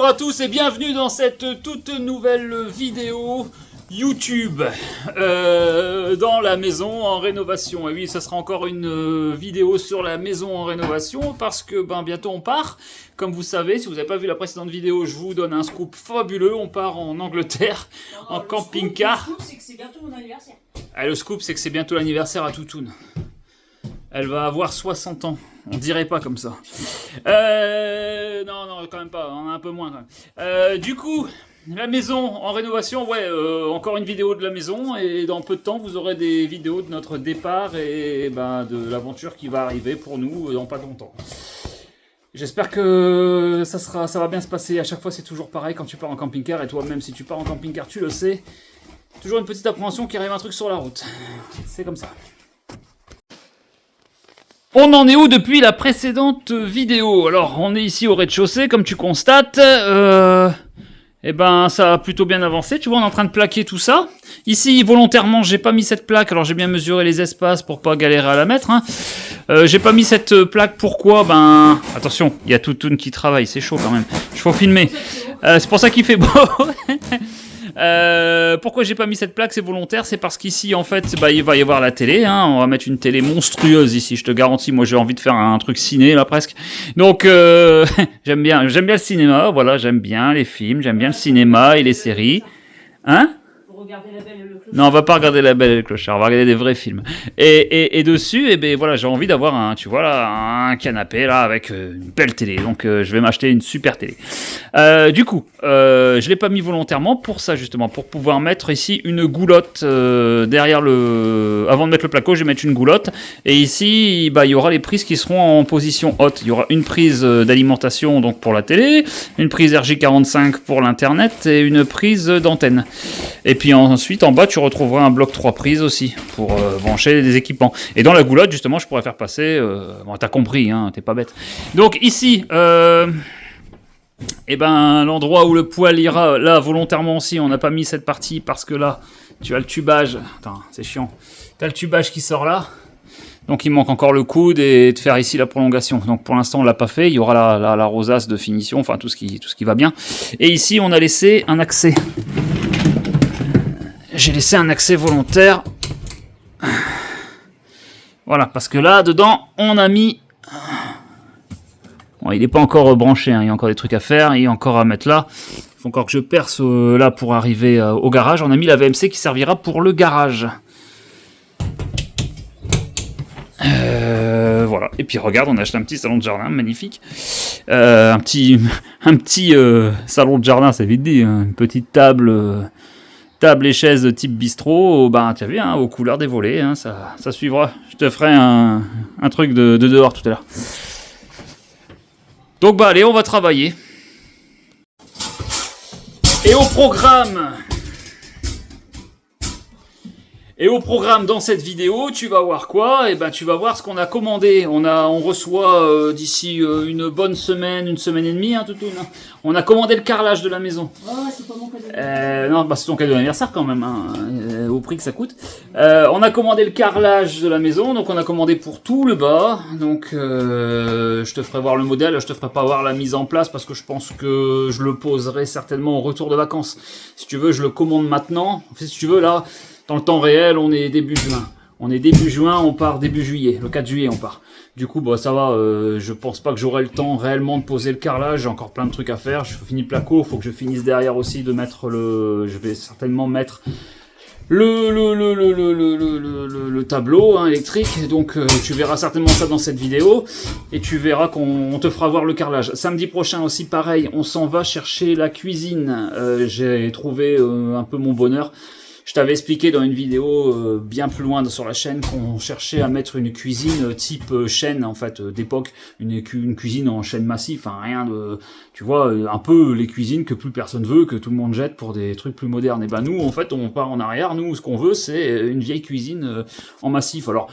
Bonjour à tous et bienvenue dans cette toute nouvelle vidéo YouTube dans la maison en rénovation. Et oui, ça sera encore une vidéo sur la maison en rénovation parce que bientôt on part. Comme vous savez, si vous n'avez pas vu la précédente vidéo, je vous donne un scoop fabuleux. On part en Angleterre en camping-car. Le scoop, c'est que c'est bientôt mon anniversaire. Ah, le scoop, c'est que c'est bientôt l'anniversaire à Toutoune. Elle va avoir 60 ans. On dirait pas comme ça. Non, quand même pas. On a un peu moins quand même. Du coup, la maison en rénovation, ouais, encore une vidéo de la maison. Et dans peu de temps, vous aurez des vidéos de notre départ et de l'aventure qui va arriver pour nous dans pas longtemps. J'espère que ça va bien se passer. À chaque fois, c'est toujours pareil quand tu pars en camping-car. Et toi, même si tu pars en camping-car, tu le sais. Toujours une petite appréhension qu'il arrive un truc sur la route. C'est comme ça. On en est où depuis la précédente vidéo? Alors, on est ici au rez-de-chaussée, comme tu constates. Ça a plutôt bien avancé. Tu vois, on est en train de plaquer tout ça. Ici, volontairement, j'ai pas mis cette plaque. Alors, j'ai bien mesuré les espaces pour pas galérer à la mettre. J'ai pas mis cette plaque. Pourquoi? Attention, il y a Toutoune qui travaille. C'est chaud quand même. Il faut filmer. C'est pour ça qu'il fait beau. Pourquoi j'ai pas mis cette plaque? C'est volontaire, c'est parce qu'ici en fait il va y avoir la télé, on va mettre une télé monstrueuse ici, je te garantis. Moi j'ai envie de faire un truc ciné là presque, donc j'aime bien le cinéma, voilà, j'aime bien les films, j'aime bien le cinéma et les séries. Regarder La Belle et le Clochard. Non, on va pas regarder La Belle et le Clochard, on va regarder des vrais films. Et dessus, voilà, j'ai envie d'avoir un canapé là avec une belle télé. Donc je vais m'acheter une super télé. Du coup, je l'ai pas mis volontairement pour ça justement, pour pouvoir mettre ici une goulotte derrière le. Avant de mettre le placo, je vais mettre une goulotte. Et ici, il y aura les prises qui seront en position haute. Il y aura une prise d'alimentation donc pour la télé, une prise RJ45 pour l'internet et une prise d'antenne. Et puis ensuite, en bas, tu retrouveras un bloc 3 prises aussi pour brancher des équipements. Et dans la goulotte, justement, je pourrais faire passer... t'as compris, t'es pas bête. Donc ici, l'endroit où le poêle ira, là, volontairement aussi, on n'a pas mis cette partie parce que là, tu as le tubage. Attends, c'est chiant. Tu as le tubage qui sort là. Donc il manque encore le coude et de faire ici la prolongation. Donc pour l'instant, on l'a pas fait. Il y aura la rosace de finition, enfin tout ce qui va bien. Et ici, on a laissé un accès. J'ai laissé un accès volontaire. Voilà, parce que là, dedans, on a mis... Bon, il n'est pas encore branché, il y a encore des trucs à faire, il y a encore à mettre là. Il faut encore que je perce là pour arriver au garage. On a mis la VMC qui servira pour le garage. Voilà, et puis regarde, on a acheté un petit salon de jardin magnifique. Un petit salon de jardin, c'est vite dit, une petite table et chaises de type bistrot, tu as vu, aux couleurs des volets, ça suivra. Je te ferai un truc de dehors tout à l'heure. Donc allez, on va travailler. Et au programme dans cette vidéo, tu vas voir quoi? Tu vas voir ce qu'on a commandé. On reçoit d'ici une bonne semaine, une semaine et demie, Toutoune. On a commandé le carrelage de la maison. Oh, c'est pas mon cadeau. Non, c'est ton cadeau d'anniversaire quand même, au prix que ça coûte. On a commandé le carrelage de la maison, donc on a commandé pour tout le bas. Donc je te ferai voir le modèle, je te ferai pas voir la mise en place parce que je pense que je le poserai certainement au retour de vacances. Si tu veux, je le commande maintenant. En fait, si tu veux, là... Dans le temps réel, on est début juin. On part début juillet. Le 4 juillet, on part. Du coup, ça va. Je pense pas que j'aurai le temps réellement de poser le carrelage. J'ai encore plein de trucs à faire. Je finis le placo. Il faut que je finisse derrière aussi de mettre le... Je vais certainement mettre le tableau électrique. Donc, tu verras certainement ça dans cette vidéo. Et tu verras qu'on te fera voir le carrelage. Samedi prochain aussi, pareil. On s'en va chercher la cuisine. J'ai trouvé un peu mon bonheur. Je t'avais expliqué dans une vidéo bien plus loin sur la chaîne qu'on cherchait à mettre une cuisine type chaîne en fait d'époque, une cuisine en chaîne massif, rien de, tu vois, un peu les cuisines que plus personne veut, que tout le monde jette pour des trucs plus modernes. Et nous en fait on part en arrière, nous ce qu'on veut c'est une vieille cuisine en massif. Alors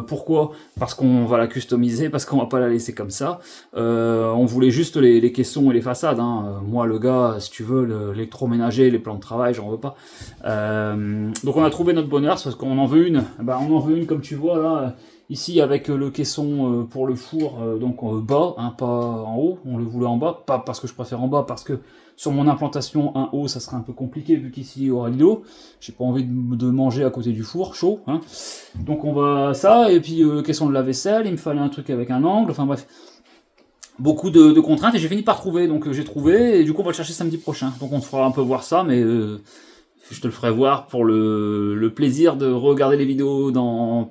pourquoi? Parce qu'on va la customiser, parce qu'on va pas la laisser comme ça. On voulait juste les caissons et les façades. Moi le gars, si tu veux, l'électroménager, les plans de travail, j'en veux pas. Donc on a trouvé notre bonheur, parce qu'on en veut une. On en veut une comme tu vois là. Ici avec le caisson pour le four, donc bas, hein, pas en haut, on le voulait en bas, pas parce que je préfère en bas, parce que sur mon implantation, un haut, ça serait un peu compliqué vu qu'ici il y aura l'îlot. J'ai pas envie de manger à côté du four, chaud. Hein. Donc on va ça, et puis le caisson de lave-vaisselle, il me fallait un truc avec un angle, enfin bref. Beaucoup de contraintes, et j'ai fini par trouver, donc j'ai trouvé, et du coup on va le chercher samedi prochain. Donc on te fera un peu voir ça, mais je te le ferai voir pour le plaisir de regarder les vidéos dans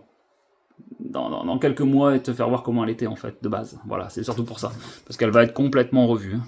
quelques mois et te faire voir comment elle était en fait, de base. Voilà, c'est surtout pour ça, parce qu'elle va être complètement revue. Hein.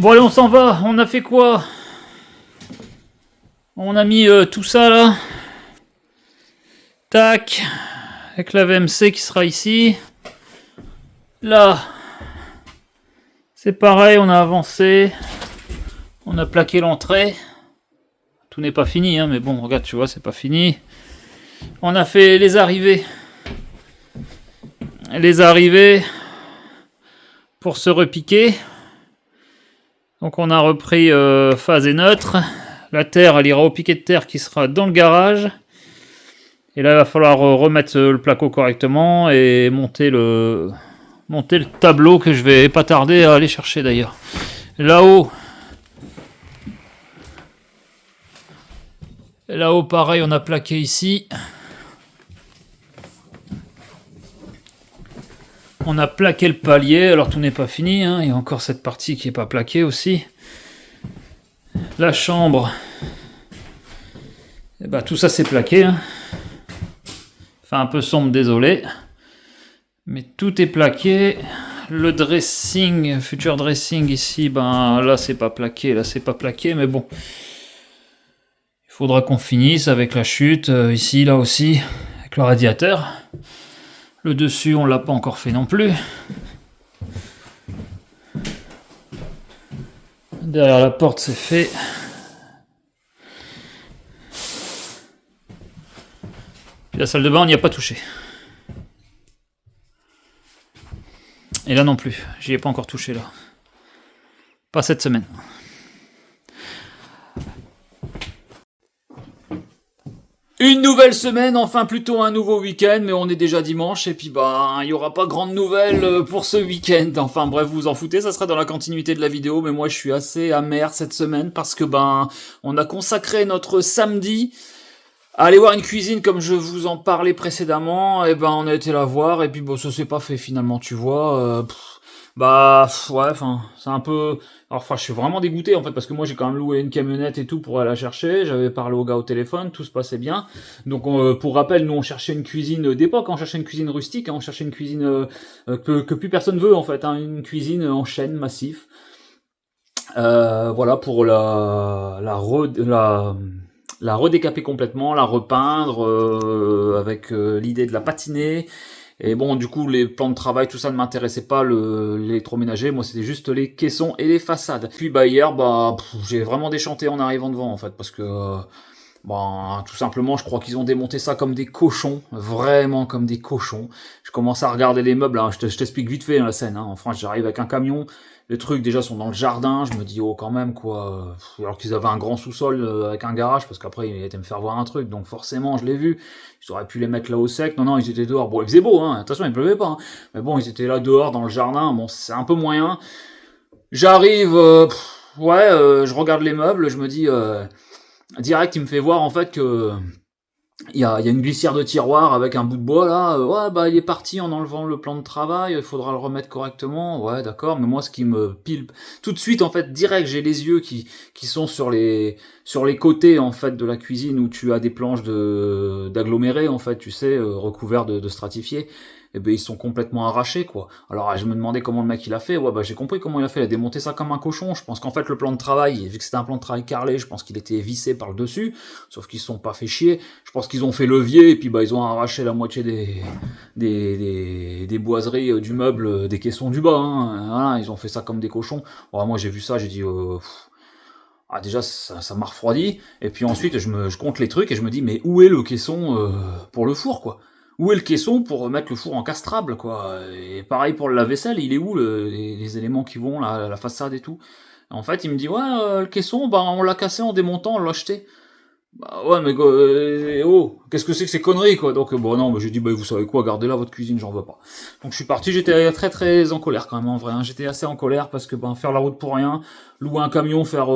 Bon allez, on s'en va, on a fait quoi? On a mis tout ça là. Tac. Avec la VMC qui sera ici. Là. C'est pareil, on a avancé. On a plaqué l'entrée. Tout n'est pas fini, hein, mais bon, regarde, tu vois, c'est pas fini. On a fait les arrivées. Les arrivées pour se repiquer. Donc on a repris phase et neutre. La terre, elle ira au piquet de terre qui sera dans le garage. Et là, il va falloir remettre le placo correctement et monter le tableau que je vais pas tarder à aller chercher d'ailleurs. Là-haut, pareil, on a plaqué ici. On a plaqué le palier, alors tout n'est pas fini, hein. Il y a encore cette partie qui n'est pas plaquée aussi. La chambre, et bah, tout ça c'est plaqué. Hein. Enfin un peu sombre, désolé. Mais tout est plaqué. Le dressing, futur dressing ici, ben là c'est pas plaqué, mais bon. Il faudra qu'on finisse avec la chute, ici, là aussi, avec le radiateur. Le dessus, on l'a pas encore fait non plus. Derrière la porte, c'est fait. Puis la salle de bain, on n'y a pas touché. Et là non plus, j'y ai pas encore touché là. Pas cette semaine. Une nouvelle semaine, enfin plutôt un nouveau week-end, mais on est déjà dimanche et puis bah il n'y aura pas grande nouvelle pour ce week-end. Enfin bref, vous en foutez, ça sera dans la continuité de la vidéo, mais moi je suis assez amer cette semaine parce que on a consacré notre samedi à aller voir une cuisine comme je vous en parlais précédemment. Et on a été la voir et puis bon ça s'est pas fait finalement, tu vois. Ouais, enfin c'est un peu. Alors, je suis vraiment dégoûté en fait parce que moi j'ai quand même loué une camionnette et tout pour aller la chercher. J'avais parlé au gars au téléphone, tout se passait bien. Donc, pour rappel, nous on cherchait une cuisine d'époque, on cherchait une cuisine rustique, on cherchait une cuisine que plus personne veut en fait, hein, une cuisine en chêne massif. Voilà pour la redécaper complètement, la repeindre avec l'idée de la patiner. Et bon, du coup, les plans de travail, tout ça ne m'intéressait pas, l'électroménager. Moi, c'était juste les caissons et les façades. Puis, hier, j'ai vraiment déchanté en arrivant devant, en fait, parce que, tout simplement, je crois qu'ils ont démonté ça comme des cochons. Vraiment comme des cochons. Je commence à regarder les meubles, hein. Je t'explique vite fait la scène, hein. En France, j'arrive avec un camion. Les trucs, déjà, sont dans le jardin. Je me dis, oh, quand même, quoi. Alors qu'ils avaient un grand sous-sol avec un garage, parce qu'après, ils étaient me faire voir un truc. Donc, forcément, je l'ai vu. Ils auraient pu les mettre là au sec. Non, ils étaient dehors. Bon, il faisait beau, hein. Attention, il pleuvait pas. Hein. Mais bon, ils étaient là dehors, dans le jardin. Bon, c'est un peu moyen. J'arrive, je regarde les meubles. Je me dis, direct, il me fait voir, en fait, que il y a une glissière de tiroir avec un bout de bois là, ouais bah il est parti en enlevant le plan de travail, il faudra le remettre correctement, ouais d'accord, mais moi ce qui me pile tout de suite en fait direct j'ai les yeux qui sont sur les côtés en fait de la cuisine où tu as des planches d'agglomérés en fait, tu sais, recouverts de stratifiés. Et ben ils sont complètement arrachés quoi. Alors je me demandais comment le mec il a fait, ouais bah j'ai compris comment il a fait, il a démonté ça comme un cochon. Je pense qu'en fait le plan de travail, vu que c'était un plan de travail carrelé, je pense qu'il était vissé par le dessus, sauf qu'ils se sont pas fait chier. Je pense qu'ils ont fait levier et puis bah ils ont arraché la moitié des boiseries du meuble, des caissons du bas. Hein. Voilà, ils ont fait ça comme des cochons. Ouais, moi j'ai vu ça, j'ai dit ah déjà ça m'a refroidi. Et puis ensuite je compte les trucs et je me dis mais où est le caisson pour le four quoi? Où est le caisson pour mettre le four encastrable quoi? Et pareil pour le lave-vaisselle, il est où les éléments qui vont là, la façade et tout? En fait il me dit ouais le caisson bah on l'a cassé en démontant, on l'a acheté. Bah ouais, mais oh, qu'est-ce que c'est que ces conneries, quoi. Donc, bon, non, mais j'ai dit, bah, vous savez quoi, gardez-la, votre cuisine, j'en veux pas. Donc, je suis parti, j'étais très, très en colère, quand même, en vrai. Hein. J'étais assez en colère parce que, ben, faire la route pour rien, louer un camion, faire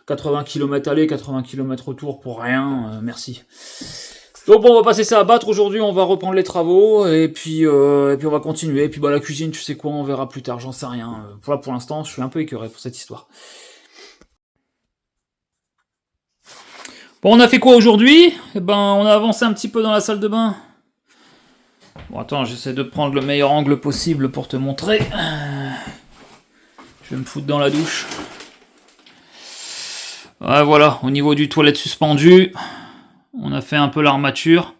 80 km aller, 80 km retour pour rien, merci. Donc, bon, on va passer ça à battre aujourd'hui, on va reprendre les travaux, et puis on va continuer. Et puis, bah, la cuisine, tu sais quoi, on verra plus tard, j'en sais rien. Pour l'instant, je suis un peu écœuré pour cette histoire. Bon, on a fait quoi aujourd'hui? Eh ben, on a avancé un petit peu dans la salle de bain. Bon, attends, j'essaie de prendre le meilleur angle possible pour te montrer. Je vais me foutre dans la douche. Ouais, voilà, au niveau du toilette suspendu, on a fait un peu l'armature.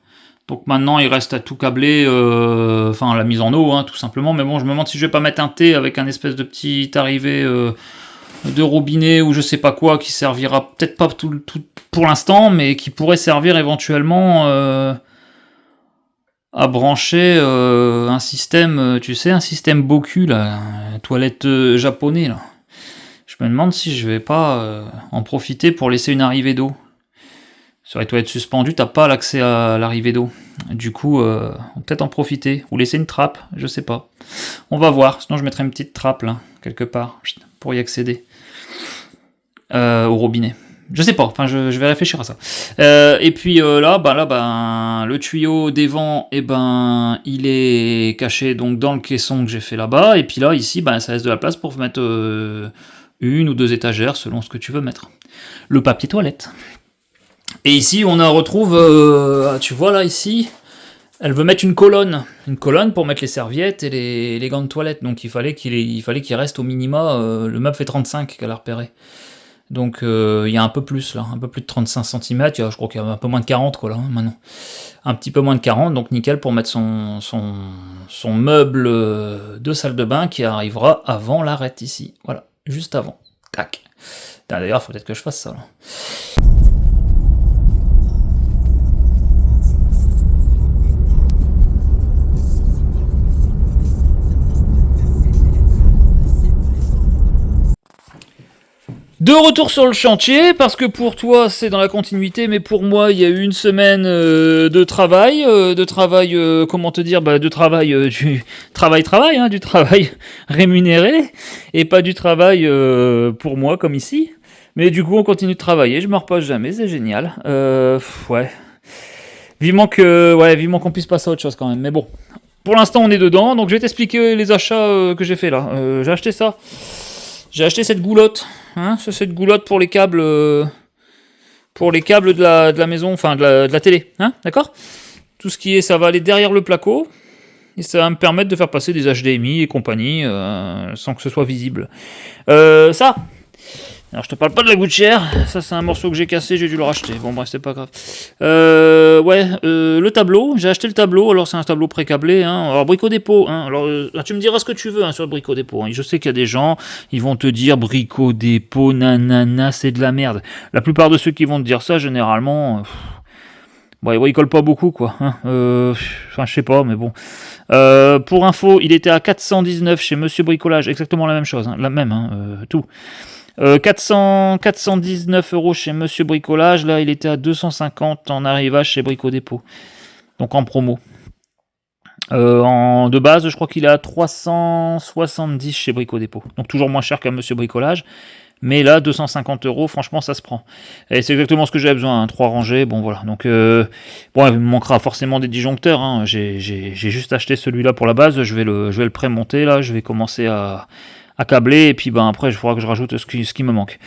Donc maintenant, il reste à tout câbler, enfin la mise en eau, hein, tout simplement. Mais bon, je me demande si je vais pas mettre un T avec un espèce de petit arrivé de robinet ou je sais pas quoi qui servira peut-être pas tout pour l'instant, mais qui pourrait servir éventuellement à brancher un système, tu sais, un système Boku là, toilette japonais là. Je me demande si je vais pas en profiter pour laisser une arrivée d'eau. Sur les toilettes suspendues, t'as pas l'accès à l'arrivée d'eau. Du coup, on peut peut-être en profiter. Ou laisser une trappe, je sais pas. On va voir. Sinon, je mettrai une petite trappe là, quelque part, pour y accéder. Au robinet. Je sais pas, enfin je vais réfléchir à ça. Et puis là, le tuyau des vents, il est caché donc dans le caisson que j'ai fait là-bas. Et puis là, ici, ça laisse de la place pour mettre une ou deux étagères selon ce que tu veux mettre. Le papier toilette. Et ici, on retrouve, tu vois là, ici, elle veut mettre une colonne pour mettre les serviettes et les gants de toilette. Donc il fallait qu'il reste au minima, le meuble fait 35 qu'elle a repéré. Donc il y a un peu plus là, un peu plus de 35 cm, je crois qu'il y a un peu moins de 40 quoi là, maintenant. Un petit peu moins de 40, donc nickel pour mettre son meuble de salle de bain qui arrivera avant l'arrêt ici. Voilà, juste avant. Tac. D'ailleurs, il faut peut-être que je fasse ça là. De retour sur le chantier, parce que pour toi c'est dans la continuité, mais pour moi il y a eu une semaine de travail, comment te dire, du travail, hein, du travail rémunéré, et pas du travail pour moi comme ici. Mais du coup on continue de travailler, je me repose jamais, c'est génial. Ouais. Vivement qu'on puisse passer à autre chose quand même, mais bon. Pour l'instant on est dedans, donc je vais t'expliquer les achats que j'ai fait là. J'ai acheté ça. J'ai acheté cette goulotte, hein, cette goulotte pour les câbles de la maison, enfin de la télé, hein, d'accord? Tout ce qui est, ça va aller derrière le placo, et ça va me permettre de faire passer des HDMI et compagnie, sans que ce soit visible. Ça, alors je te parle pas de la gouttière, ça c'est un morceau que j'ai cassé, j'ai dû le racheter, bon bref c'est pas grave. Le tableau, j'ai acheté le tableau, alors c'est un tableau pré-câblé, hein, alors Brico Dépôt, hein, alors tu me diras ce que tu veux hein, sur le Brico Dépôt, hein. Je sais qu'il y a des gens, ils vont te dire Brico Dépôt, nanana, c'est de la merde. La plupart de ceux qui vont te dire ça, généralement, ils collent pas beaucoup quoi, hein. Enfin je sais pas, mais bon. Pour info, il était à 419 chez Monsieur Bricolage, exactement la même chose, hein, la même, hein, tout. 419 € chez Monsieur Bricolage, là il était à 250 en arrivage chez Brico Dépôt, donc en promo. De base, je crois qu'il est à 370 chez Brico Dépôt, donc toujours moins cher qu'à Monsieur Bricolage, Mais là, 250 €, franchement, ça se prend. Et c'est exactement ce que j'avais besoin, hein, 3 rangées, bon voilà. Donc, bon, il me manquera forcément des disjoncteurs, hein. J'ai juste acheté celui-là pour la base, je vais le prémonter là, je vais commencer à câbler, et puis ben, après, il faudra que je rajoute ce qui me manque.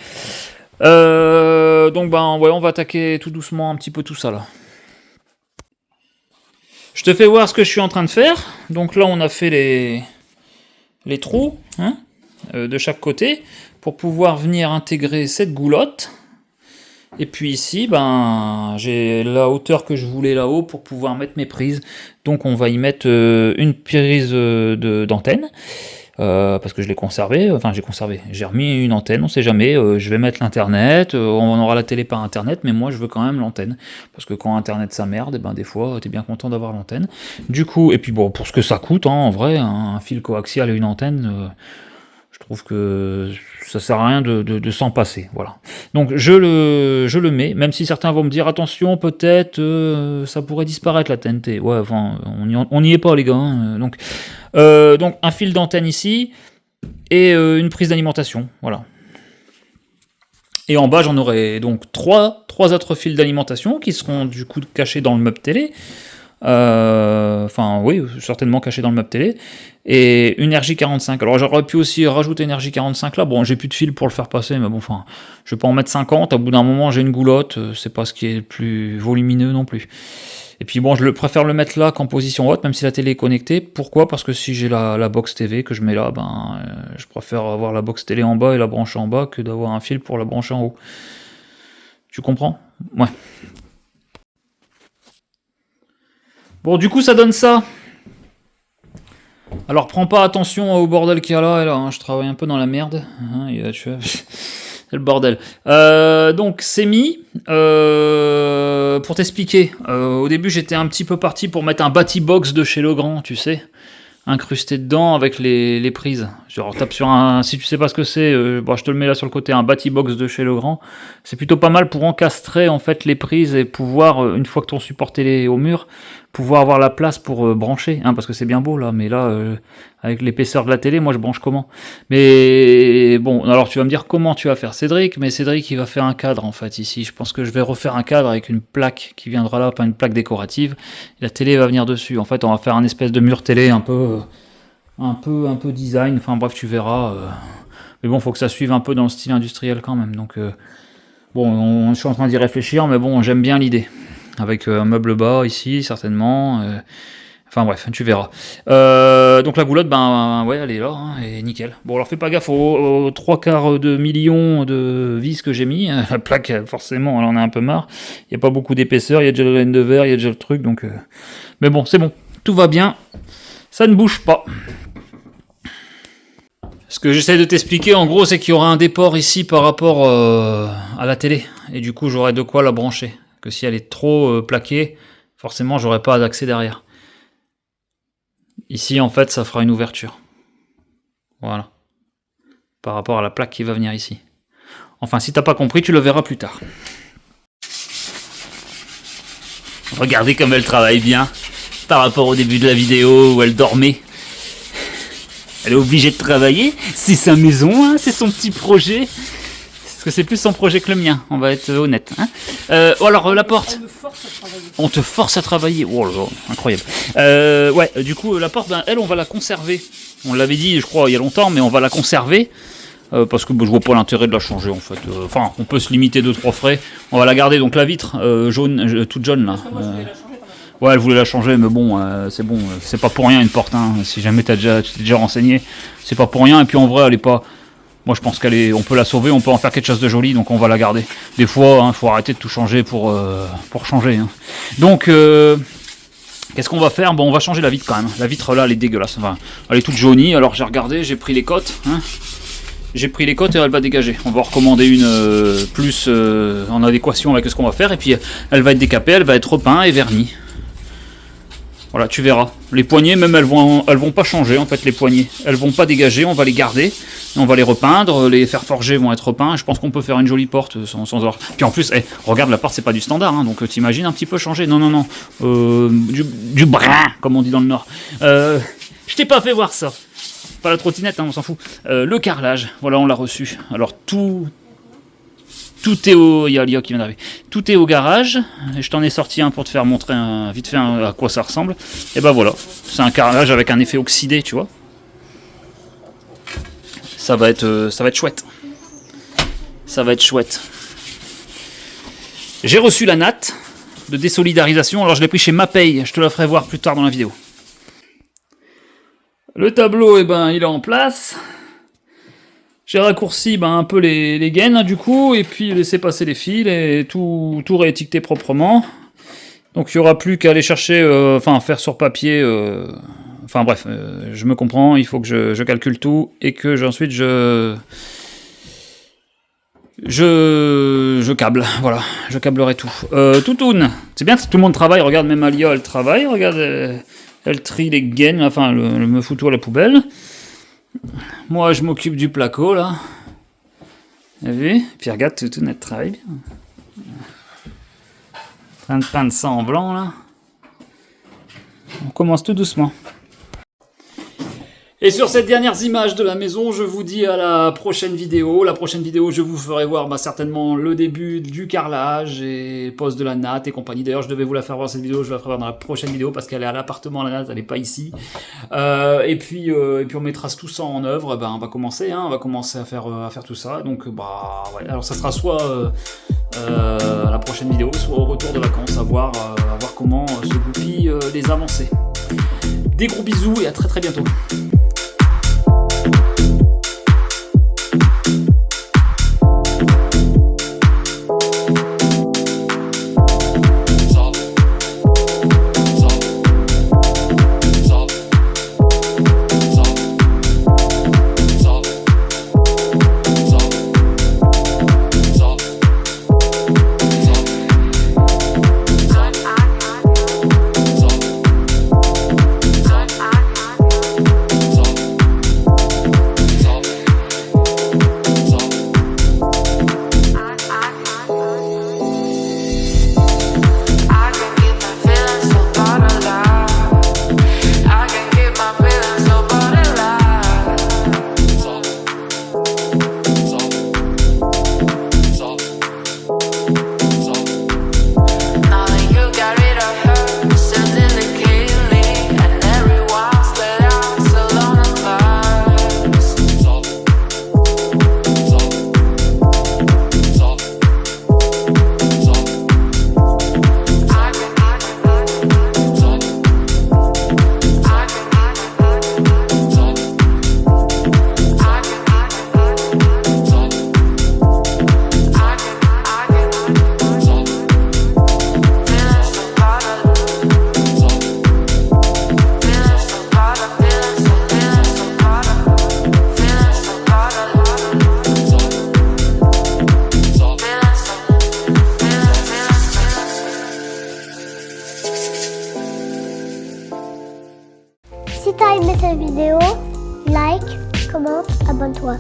Donc ben, ouais, on va attaquer tout doucement un petit peu tout ça là. Je te fais voir ce que je suis en train de faire. Donc là, on a fait les trous, hein, de chaque côté, pour pouvoir venir intégrer cette goulotte. Et puis ici, ben, j'ai la hauteur que je voulais là-haut pour pouvoir mettre mes prises. Donc on va y mettre une prise d'antenne. Parce que je l'ai conservé, j'ai remis une antenne, on sait jamais, je vais mettre l'internet, on aura la télé par internet, mais moi je veux quand même l'antenne, parce que quand internet ça merde, et ben des fois t'es bien content d'avoir l'antenne. Du coup, et puis bon, pour ce que ça coûte, hein, en vrai, un fil coaxial et une antenne, je trouve que ça sert à rien de s'en passer, voilà. Donc je le mets, même si certains vont me dire attention, peut-être ça pourrait disparaître la TNT. Ouais, enfin, on n'y est pas les gars, hein, donc un fil d'antenne ici et une prise d'alimentation, voilà. Et en bas, j'en aurai donc trois autres fils d'alimentation qui seront du coup cachés dans le meuble télé. Enfin, oui, certainement cachés dans le meuble télé. Et une RJ45. Alors, j'aurais pu aussi rajouter une RJ45 là. Bon, j'ai plus de fil pour le faire passer, mais bon, enfin, je vais pas en mettre 50. Au bout d'un moment, j'ai une goulotte. C'est pas ce qui est le plus volumineux non plus. Et puis bon, je préfère le mettre là qu'en position haute, même si la télé est connectée. Pourquoi ? Parce que si j'ai la box TV que je mets là, ben, je préfère avoir la box télé en bas et la brancher en bas que d'avoir un fil pour la brancher en haut. Tu comprends ? Ouais. Bon, du coup, ça donne ça. Alors, prends pas attention au bordel qu'il y a là et là. Hein, je travaille un peu dans la merde. Hein, c'est le bordel. Donc, c'est mis. Pour t'expliquer, au début, j'étais un petit peu parti pour mettre un Batibox de chez Legrand, tu sais, incrusté dedans avec les prises. Genre, tape sur un. Si tu sais pas ce que c'est, bon, je te le mets là sur le côté, un Batibox de chez Legrand. C'est plutôt pas mal pour encastrer en fait les prises et pouvoir, une fois que ton support télé est au mur, pouvoir avoir la place pour brancher, hein, parce que c'est bien beau là, mais là, avec l'épaisseur de la télé, moi je branche comment ? Mais bon, alors tu vas me dire comment tu vas faire, Cédric, mais Cédric il va faire un cadre en fait ici. Je pense que je vais refaire un cadre avec une plaque qui viendra là, pas une plaque décorative. Et la télé va venir dessus. En fait, on va faire un espèce de mur télé un peu design. Enfin bref, tu verras. Mais bon, faut que ça suive un peu dans le style industriel quand même. Donc bon, je suis en train d'y réfléchir, mais bon, j'aime bien l'idée. Avec un meuble bas ici, certainement. Enfin bref, tu verras. Donc la goulotte, ben ouais, elle est là, hein, et nickel. Bon, alors fais pas gaffe aux 3/4 de millions de vis que j'ai mis. La plaque, forcément, elle en a un peu marre. Il n'y a pas beaucoup d'épaisseur, il y a déjà la laine de verre, il y a déjà le truc, donc... Mais bon, c'est bon, tout va bien. Ça ne bouge pas. Ce que j'essaie de t'expliquer, en gros, c'est qu'il y aura un déport ici par rapport à la télé. Et du coup, j'aurai de quoi la brancher. Que si elle est trop plaquée, forcément j'aurai pas d'accès derrière. Ici en fait ça fera une ouverture. Voilà. Par rapport à la plaque qui va venir ici. Enfin si t'as pas compris, tu le verras plus tard. Regardez comme elle travaille bien. Par rapport au début de la vidéo où elle dormait. Elle est obligée de travailler. C'est sa maison, hein, c'est son petit projet. Que c'est plus son projet que le mien, on va être honnête. Hein. Alors, la porte. On te force à travailler. Oh là là, incroyable. Ouais, du coup, la porte, ben, elle, on va la conserver. On l'avait dit, je crois, il y a longtemps, mais on va la conserver. Parce que je vois pas l'intérêt de la changer, en fait. Enfin, on peut se limiter 2-3 frais. On va la garder, donc la vitre jaune, toute jaune, là. Ouais, elle voulait la changer, mais bon, c'est bon. C'est pas pour rien une porte, hein. Si jamais tu t'es déjà renseigné, c'est pas pour rien. Et puis en vrai, elle est pas... Moi je pense on peut la sauver, on peut en faire quelque chose de joli, donc on va la garder. Des fois, il faut arrêter de tout changer pour changer. Hein. Donc, qu'est-ce qu'on va faire ? Bon, on va changer la vitre quand même. La vitre là, elle est dégueulasse. Enfin, elle est toute jaunie. Alors j'ai regardé, j'ai pris les cotes. Hein. J'ai pris les cotes et elle va dégager. On va en recommander une plus en adéquation avec ce qu'on va faire. Et puis elle va être décapée, elle va être repeinte et vernie. Voilà, tu verras. Les poignées, même, elles vont pas changer, en fait, les poignées. Elles vont pas dégager, on va les garder. Et on va les repeindre, les fer forgés vont être repeints. Je pense qu'on peut faire une jolie porte sans avoir... Puis en plus, regarde, la porte, c'est pas du standard, hein, donc t'imagines un petit peu changer. Non. Du brun, comme on dit dans le Nord. Je t'ai pas fait voir ça. pas la trottinette, hein, on s'en fout. Le carrelage, voilà, on l'a reçu. Alors tout est au... Il y a Lia qui vient d'arriver. Tout est au garage. Et je t'en ai sorti un pour te faire montrer vite fait à quoi ça ressemble. Et ben voilà, c'est un carrelage avec un effet oxydé, tu vois. Ça va être chouette. Ça va être chouette. J'ai reçu la natte de désolidarisation. Alors je l'ai pris chez Mapei. Je te la ferai voir plus tard dans la vidéo. Le tableau, il est en place. J'ai raccourci un peu les gaines du coup, et puis laissé passer les fils et tout réétiqueté proprement. Donc il n'y aura plus qu'à aller chercher, faire sur papier. Enfin bref, je me comprends, il faut que je calcule tout et que ensuite je câble, voilà, je câblerai tout. Toutoune, c'est bien que tout le monde travaille, regarde, même Alia elle travaille, regarde, elle trie les gaines, enfin elle me fout tout à la poubelle. Moi je m'occupe du placo là. Vous avez vu? Puis regarde, Toutoune elle travaille bien. Plein de pain de sang en blanc là. On commence tout doucement. Et sur ces dernières images de la maison, je vous dis à la prochaine vidéo. La prochaine vidéo, je vous ferai voir certainement le début du carrelage et pose de la natte et compagnie. D'ailleurs, je devais vous la faire voir cette vidéo, je la ferai voir dans la prochaine vidéo parce qu'elle est à l'appartement, la natte, elle n'est pas ici. Et puis on mettra tout ça en œuvre. On va commencer, on va commencer à faire tout ça. Donc, ouais. Alors, ça sera soit à la prochaine vidéo, soit au retour de vacances, à voir comment se goupillent les avancées. Des gros bisous et à très très bientôt. Si t'as aimé cette vidéo, like, commente, abonne-toi.